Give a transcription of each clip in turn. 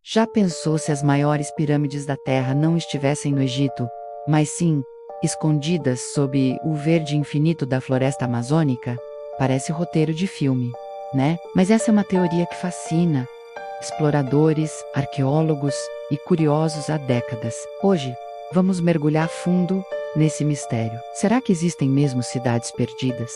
Já pensou se as maiores pirâmides da Terra não estivessem no Egito, mas sim, escondidas sob o verde infinito da floresta amazônica? Parece roteiro de filme, né? Mas essa é uma teoria que fascina exploradores, arqueólogos e curiosos há décadas. Hoje, vamos mergulhar fundo nesse mistério. Será que existem mesmo cidades perdidas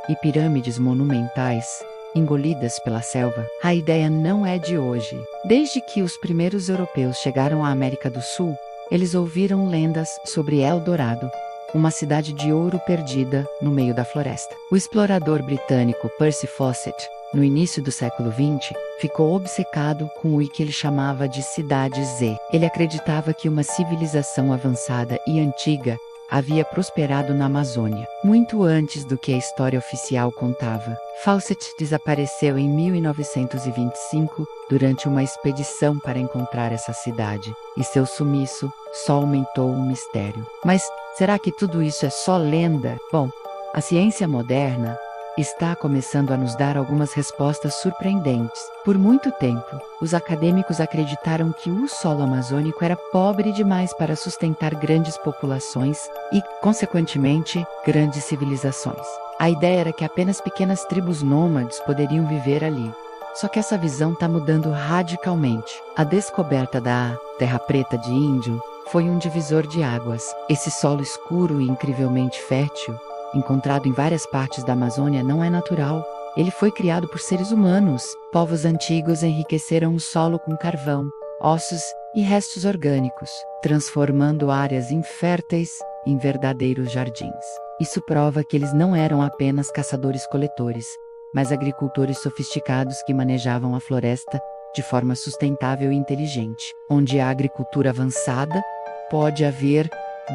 e pirâmides monumentais engolidas pela selva? A ideia não é de hoje. Desde que os primeiros europeus chegaram à América do Sul, eles ouviram lendas sobre El Dorado, uma cidade de ouro perdida no meio da floresta. O explorador britânico Percy Fawcett, no início do século XX, ficou obcecado com o que ele chamava de Cidade Z. Ele acreditava que uma civilização avançada e antiga havia prosperado na Amazônia, muito antes do que a história oficial contava. Fawcett desapareceu em 1925 durante uma expedição para encontrar essa cidade, e seu sumiço só aumentou o mistério. Mas será que tudo isso é só lenda? Bom, a ciência moderna está começando a nos dar algumas respostas surpreendentes. Por muito tempo, os acadêmicos acreditaram que o solo amazônico era pobre demais para sustentar grandes populações e, consequentemente, grandes civilizações. A ideia era que apenas pequenas tribos nômades poderiam viver ali. Só que essa visão está mudando radicalmente. A descoberta da Terra Preta de Índio foi um divisor de águas. Esse solo escuro e incrivelmente fértil, encontrado em várias partes da Amazônia, não é natural. Ele foi criado por seres humanos. Povos antigos enriqueceram o solo com carvão, ossos e restos orgânicos, transformando áreas inférteis em verdadeiros jardins. Isso prova que eles não eram apenas caçadores-coletores, mas agricultores sofisticados que manejavam a floresta de forma sustentável e inteligente. Onde há agricultura avançada, pode haver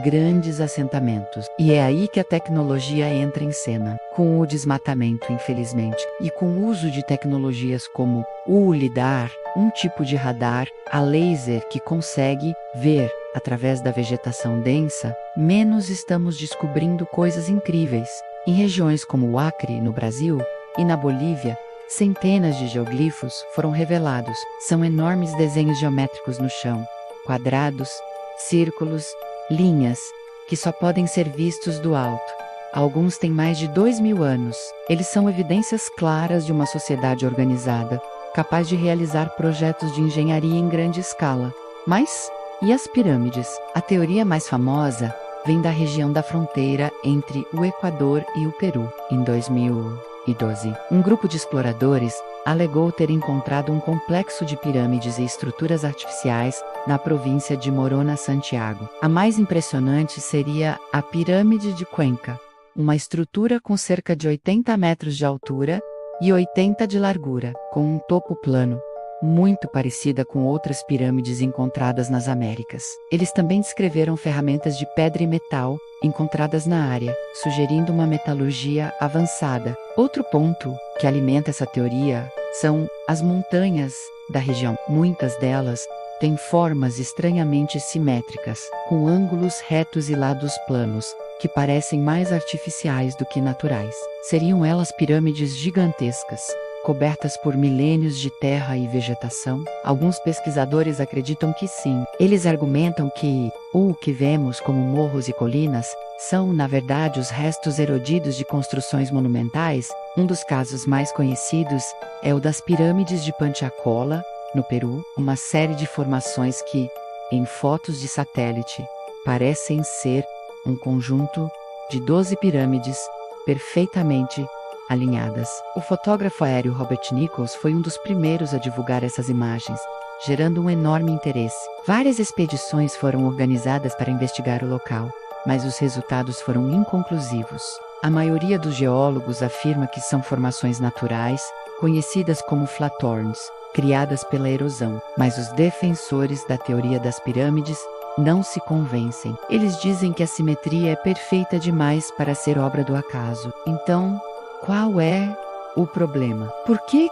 grandes assentamentos. E é aí que a tecnologia entra em cena. Com o desmatamento, infelizmente, e com o uso de tecnologias como o LIDAR, um tipo de radar a laser que consegue ver através da vegetação densa, menos estamos descobrindo coisas incríveis. Em regiões como o Acre, no Brasil, e na Bolívia, centenas de geoglifos foram revelados. São enormes desenhos geométricos no chão, quadrados, círculos, linhas, que só podem ser vistos do alto. Alguns têm mais de 2000 anos. Eles são evidências claras de uma sociedade organizada, capaz de realizar projetos de engenharia em grande escala. Mas, e as pirâmides? A teoria mais famosa vem da região da fronteira entre o Equador e o Peru. Em 2012, um grupo de exploradores alegou ter encontrado um complexo de pirâmides e estruturas artificiais na província de Morona, Santiago. A mais impressionante seria a Pirâmide de Cuenca, uma estrutura com cerca de 80 metros de altura e 80 de largura, com um topo plano, muito parecida com outras pirâmides encontradas nas Américas. Eles também descreveram ferramentas de pedra e metal encontradas na área, sugerindo uma metalurgia avançada. Outro ponto que alimenta essa teoria são as montanhas da região. Muitas delas têm formas estranhamente simétricas, com ângulos retos e lados planos, que parecem mais artificiais do que naturais. Seriam elas pirâmides gigantescas, cobertas por milênios de terra e vegetação? Alguns pesquisadores acreditam que sim. Eles argumentam que o que vemos como morros e colinas são, na verdade, os restos erodidos de construções monumentais. Um dos casos mais conhecidos é o das pirâmides de Panchacola, no Peru, uma série de formações que, em fotos de satélite, parecem ser um conjunto de 12 pirâmides perfeitamente alinhadas. O fotógrafo aéreo Robert Nichols foi um dos primeiros a divulgar essas imagens, gerando um enorme interesse. Várias expedições foram organizadas para investigar o local, mas os resultados foram inconclusivos. A maioria dos geólogos afirma que são formações naturais, conhecidas como flatorns, criadas pela erosão. Mas os defensores da teoria das pirâmides não se convencem. Eles dizem que a simetria é perfeita demais para ser obra do acaso. Então, qual é o problema? Por que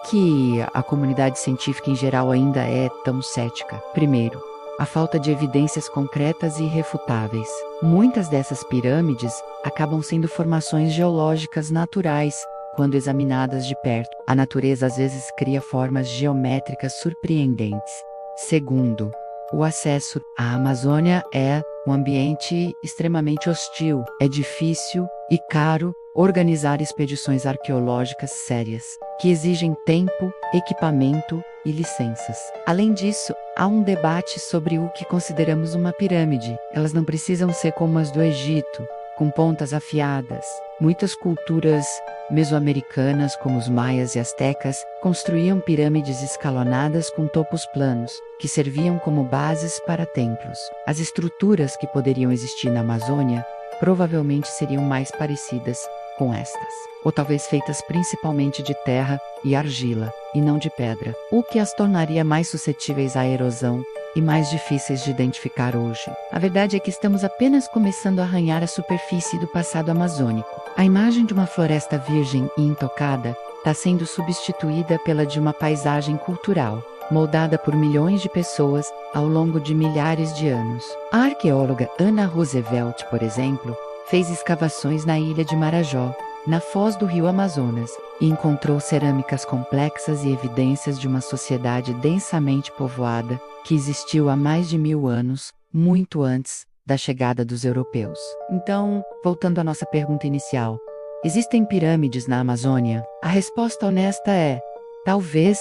a comunidade científica em geral ainda é tão cética? Primeiro, a falta de evidências concretas e irrefutáveis. Muitas dessas pirâmides acabam sendo formações geológicas naturais, quando examinadas de perto. A natureza às vezes cria formas geométricas surpreendentes, Segundo, o acesso à Amazônia é um ambiente extremamente hostil. É difícil e caro organizar expedições arqueológicas sérias, que exigem tempo, equipamento e licenças. Além disso, há um debate sobre o que consideramos uma pirâmide. Elas não precisam ser como as do Egito, com pontas afiadas. Muitas culturas mesoamericanas, como os maias e astecas, construíam pirâmides escalonadas com topos planos, que serviam como bases para templos. As estruturas que poderiam existir na Amazônia provavelmente seriam mais parecidas com estas, ou talvez feitas principalmente de terra e argila, e não de pedra, o que as tornaria mais suscetíveis à erosão e mais difíceis de identificar hoje. A verdade é que estamos apenas começando a arranhar a superfície do passado amazônico. A imagem de uma floresta virgem e intocada está sendo substituída pela de uma paisagem cultural, moldada por milhões de pessoas ao longo de milhares de anos. A arqueóloga Anna Roosevelt, por exemplo, fez escavações na ilha de Marajó, na foz do rio Amazonas, e encontrou cerâmicas complexas e evidências de uma sociedade densamente povoada que existiu há mais de 1000 anos, muito antes da chegada dos europeus. Então, voltando à nossa pergunta inicial, existem pirâmides na Amazônia? A resposta honesta é: talvez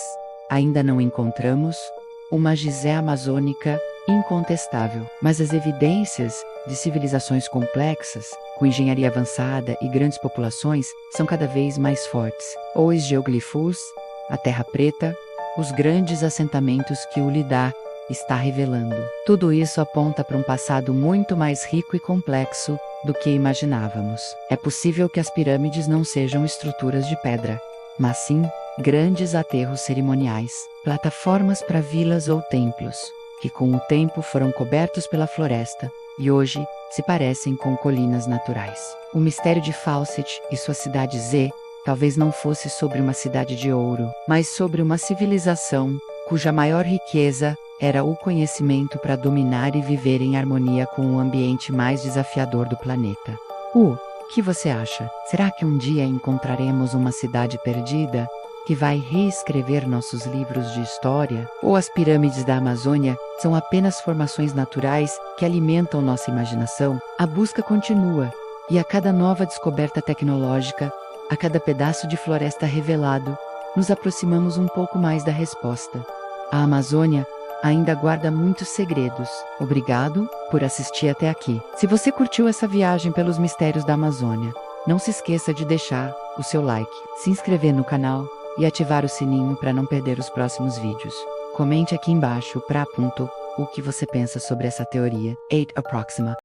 ainda não encontramos uma gizé amazônica incontestável, mas as evidências de civilizações complexas, com engenharia avançada e grandes populações, são cada vez mais fortes. Os geoglifos, a Terra Preta, os grandes assentamentos que o lidar está revelando. Tudo isso aponta para um passado muito mais rico e complexo do que imaginávamos. É possível que as pirâmides não sejam estruturas de pedra, mas sim grandes aterros cerimoniais, plataformas para vilas ou templos, que com o tempo foram cobertos pela floresta e hoje se parecem com colinas naturais. O mistério de Fawcett e sua cidade Z talvez não fosse sobre uma cidade de ouro, mas sobre uma civilização cuja maior riqueza era o conhecimento para dominar e viver em harmonia com o ambiente mais desafiador do planeta. O que você acha? Será que um dia encontraremos uma cidade perdida que vai reescrever nossos livros de história? Ou as pirâmides da Amazônia são apenas formações naturais que alimentam nossa imaginação? A busca continua, e a cada nova descoberta tecnológica, a cada pedaço de floresta revelado, nos aproximamos um pouco mais da resposta. A Amazônia ainda guarda muitos segredos. Obrigado por assistir até aqui. Se você curtiu essa viagem pelos mistérios da Amazônia, não se esqueça de deixar o seu like, se inscrever no canal e ativar o sininho para não perder os próximos vídeos. Comente aqui embaixo o que você pensa sobre essa teoria. 8 Approxima.